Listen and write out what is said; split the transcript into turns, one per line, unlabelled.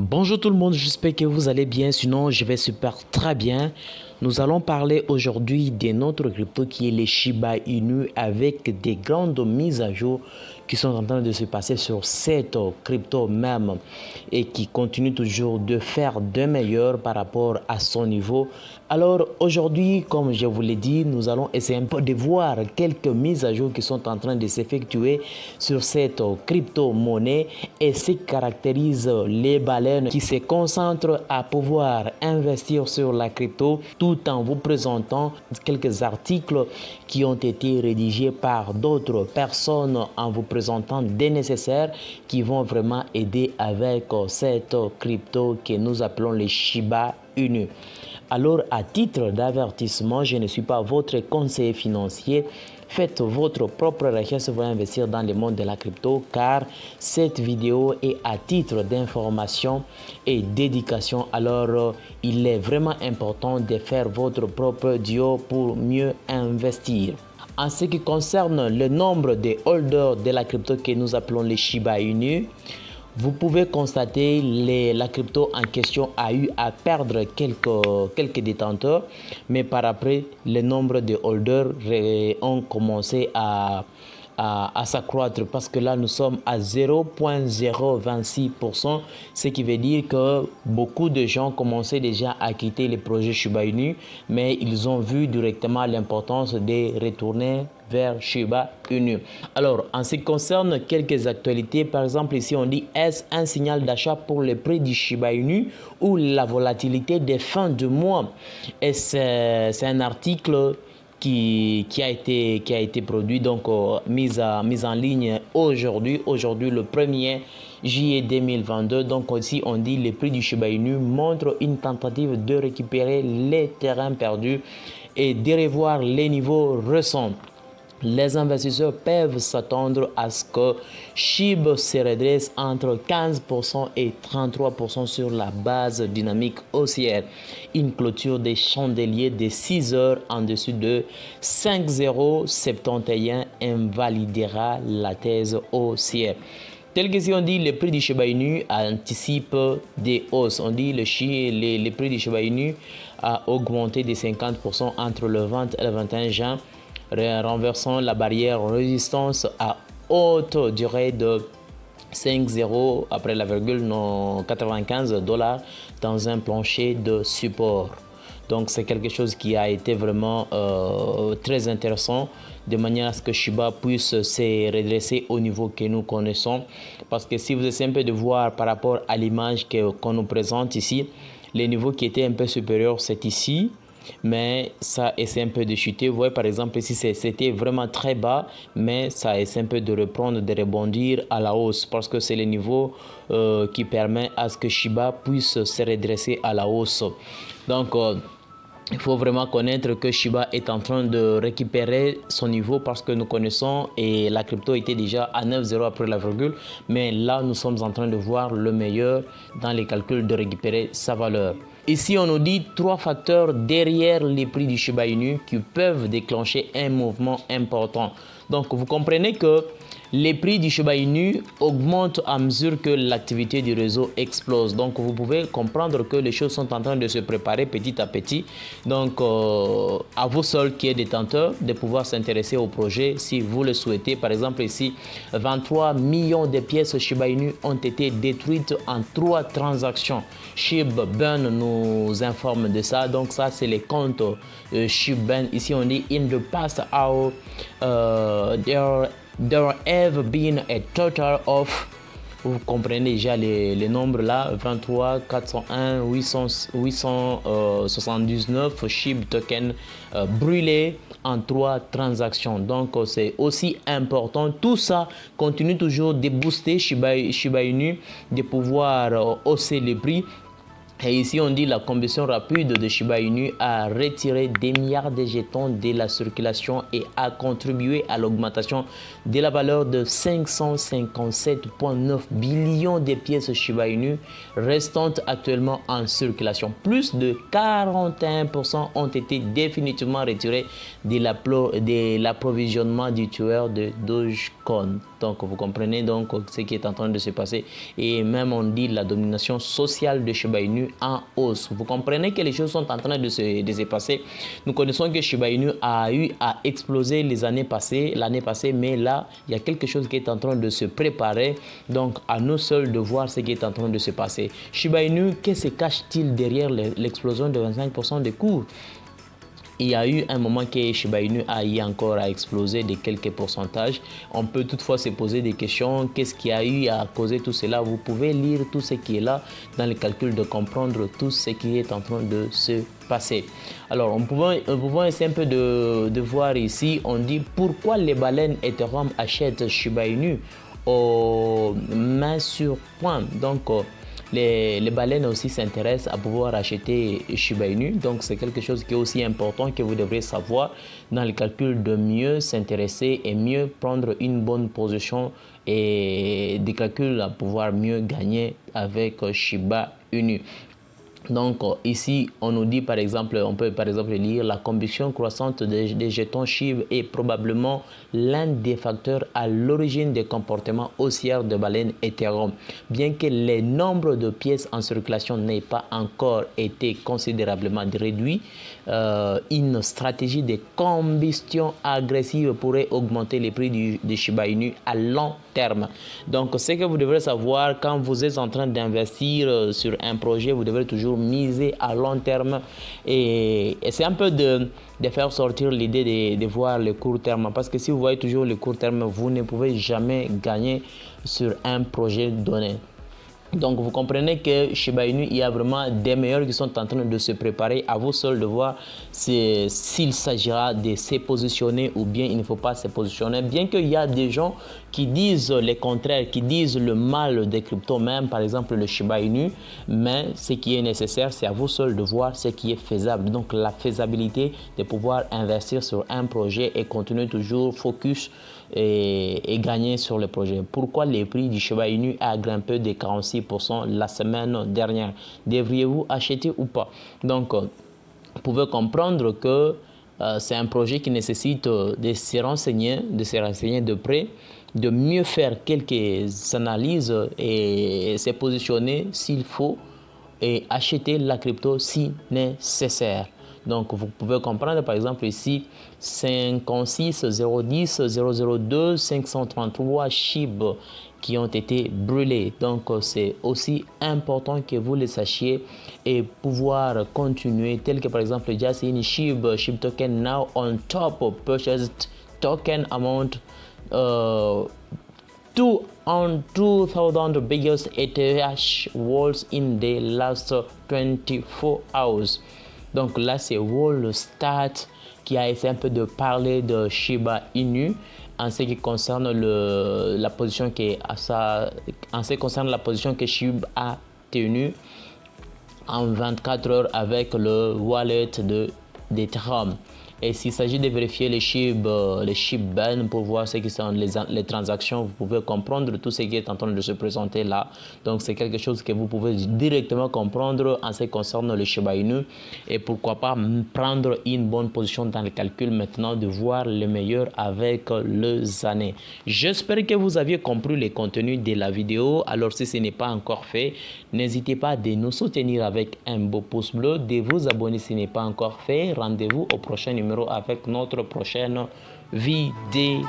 Bonjour tout le monde, j'espère que vous allez bien, sinon je vais super très bien. Nous allons parler aujourd'hui de notre crypto qui est le Shiba Inu avec des grandes mises à jour qui sont en train de se passer sur cette crypto même et qui continue toujours de faire de meilleur par rapport à son niveau. Alors aujourd'hui, comme je vous l'ai dit, nous allons essayer un peu de voir quelques mises à jour qui sont en train de s'effectuer sur cette crypto-monnaie et ce qui caractérise les baleines qui se concentrent à pouvoir investir sur la crypto tout en vous présentant quelques articles qui ont été rédigés par d'autres personnes en vous présentant des nécessaires qui vont vraiment aider avec cette crypto que nous appelons les Shiba Inu. Alors, à titre d'avertissement, je ne suis pas votre conseiller financier. Faites votre propre recherche pour investir dans le monde de la crypto car cette vidéo est à titre d'information et d'éducation. Alors, il est vraiment important de faire votre propre duo pour mieux investir. En ce qui concerne le nombre de holders de la crypto que nous appelons les Shiba Inu, vous pouvez constater la crypto en question a eu à perdre quelques détenteurs, mais par après, le nombre de holders ont commencé à s'accroître parce que là, nous sommes à 0,026%, ce qui veut dire que beaucoup de gens commençaient déjà à quitter le projet Shiba Inu, mais ils ont vu directement l'importance de retourner vers Shiba Inu. Alors, en ce qui concerne quelques actualités, par exemple, ici on dit est-ce un signal d'achat pour le prix du Shiba Inu ou la volatilité des fins de mois? Et c'est un article qui a été produit, donc mise en ligne aujourd'hui le 1er juillet 2022. Donc ici on dit le prix du Shiba Inu montre une tentative de récupérer les terrains perdus et de revoir les niveaux récents. Les investisseurs peuvent s'attendre à ce que SHIB se redresse entre 15% et 33% sur la base dynamique haussière. Une clôture des chandeliers de 6 heures en dessus de 5,071 invalidera la thèse haussière. Tel que si on dit le prix du Shiba Inu anticipe des hausses. On dit le prix du Shiba Inu a augmenté de 50% entre le 20 et le 21 juin, renversant la barrière résistance à haute durée de 5,0 après la virgule 95 $ dans un plancher de support. Donc c'est quelque chose qui a été vraiment très intéressant de manière à ce que Shiba puisse se redresser au niveau que nous connaissons. Parce que si vous essayez un peu de voir par rapport à l'image qu'on nous présente ici, les niveaux qui étaient un peu supérieurs c'est ici. Mais ça essaie un peu de chuter. Vous voyez par exemple ici c'était vraiment très bas, mais ça essaie un peu de reprendre, de rebondir à la hausse parce que c'est le niveau qui permet à ce que Shiba puisse se redresser à la hausse. Donc il faut vraiment connaître que Shiba est en train de récupérer son niveau parce que nous connaissons et la crypto était déjà à 9,0 après la virgule. Mais là, nous sommes en train de voir le meilleur dans les calculs de récupérer sa valeur. Ici, on nous dit 3 facteurs derrière les prix du Shiba Inu qui peuvent déclencher un mouvement important. Donc, vous comprenez que les prix du Shiba Inu augmentent à mesure que l'activité du réseau explose. Donc, vous pouvez comprendre que les choses sont en train de se préparer petit à petit. Donc, à vous seuls qui êtes détenteurs de pouvoir s'intéresser au projet si vous le souhaitez. Par exemple, ici, 23 millions de pièces Shiba Inu ont été détruites en 3 transactions. ShibBurn nous informe de ça. Donc, ça, c'est les comptes ShibBurn. Ici, on dit in the past hour, there have been a total of, vous comprenez déjà les nombres là, 23 401 879 SHIB tokens brûlés en 3 transactions. Donc c'est aussi important. Tout ça continue toujours de booster Shiba Inu, de pouvoir hausser les prix. Et ici, on dit la combustion rapide de Shiba Inu a retiré des milliards de jetons de la circulation et a contribué à l'augmentation de la valeur de 557,9 billions de pièces Shiba Inu restantes actuellement en circulation. Plus de 41% ont été définitivement retirés de l'approvisionnement du tueur de Dogecoin. Donc vous comprenez donc ce qui est en train de se passer. Et même on dit la domination sociale de Shiba Inu en hausse. Vous comprenez que les choses sont en train de se passer. Nous connaissons que Shiba Inu a eu à exploser l'année passée, mais là, il y a quelque chose qui est en train de se préparer. Donc à nous seuls de voir ce qui est en train de se passer. Shiba Inu, qu'est-ce que cache-t-il derrière l'explosion de 25% des cours? Il y a eu un moment que Shiba Inu a eu encore à exploser de quelques pourcentages. On peut toutefois se poser des questions. Qu'est-ce qui a eu à causer tout cela? Vous pouvez lire tout ce qui est là dans le calcul de comprendre tout ce qui est en train de se passer. Alors, on pouvons essayer un peu de voir ici. On dit pourquoi les baleines Ethereum achètent Shiba Inu aux mains sur point. Donc, les baleines aussi s'intéressent à pouvoir acheter Shiba Inu. Donc, c'est quelque chose qui est aussi important que vous devrez savoir dans le calcul de mieux s'intéresser et mieux prendre une bonne position et des calculs à pouvoir mieux gagner avec Shiba Inu. Donc ici, on nous dit par exemple, on peut par exemple lire la combustion croissante des jetons SHIB est probablement l'un des facteurs à l'origine des comportements haussiers de baleines Ethereum. Bien que les nombres de pièces en circulation n'aient pas encore été considérablement réduits, une stratégie de combustion agressive pourrait augmenter les prix de Shiba Inu à long terme. Donc, ce que vous devrez savoir quand vous êtes en train d'investir sur un projet, vous devrez toujours miser à long terme et c'est un peu de faire sortir l'idée de voir le court terme, parce que si vous voyez toujours le court terme, vous ne pouvez jamais gagner sur un projet donné. Donc vous comprenez que Shiba Inu, il y a vraiment des meilleurs qui sont en train de se préparer. À vous seul de voir s'il s'agira de se positionner ou bien il ne faut pas se positionner. Bien qu'il y a des gens qui disent le contraire, qui disent le mal des cryptos, même par exemple le Shiba Inu. Mais ce qui est nécessaire, c'est à vous seul de voir ce qui est faisable. Donc la faisabilité de pouvoir investir sur un projet et continuer toujours focus et gagner sur le projet. Pourquoi les prix du Shiba Inu a grimpé de 46% la semaine dernière? Devriez-vous acheter ou pas? Donc, vous pouvez comprendre que c'est un projet qui nécessite de se renseigner de près, de mieux faire quelques analyses et se positionner s'il faut et acheter la crypto si nécessaire. Donc, vous pouvez comprendre, par exemple, ici, 56 010 002 533 SHIB qui ont été brûlés. Donc, c'est aussi important que vous le sachiez et pouvoir continuer, tel que, par exemple, just in SHIB token now on top of purchased token amount on 2,000 biggest ETH walls in the last 24 hours. Donc là, c'est Wallstat qui a essayé un peu de parler de Shiba Inu en ce qui concerne la position que SHIB a tenue en 24 heures avec le wallet d'Ethereum. Et s'il s'agit de vérifier les SHIB ban pour voir ce qui sont les transactions, vous pouvez comprendre tout ce qui est en train de se présenter là. Donc c'est quelque chose que vous pouvez directement comprendre en ce qui concerne le Shiba Inu. Et pourquoi pas prendre une bonne position dans le calcul maintenant, de voir le meilleur avec les années. J'espère que vous aviez compris les contenus de la vidéo. Alors si ce n'est pas encore fait, n'hésitez pas de nous soutenir avec un beau pouce bleu, de vous abonner si ce n'est pas encore fait. Rendez-vous au prochain numéro avec notre prochaine vidéo.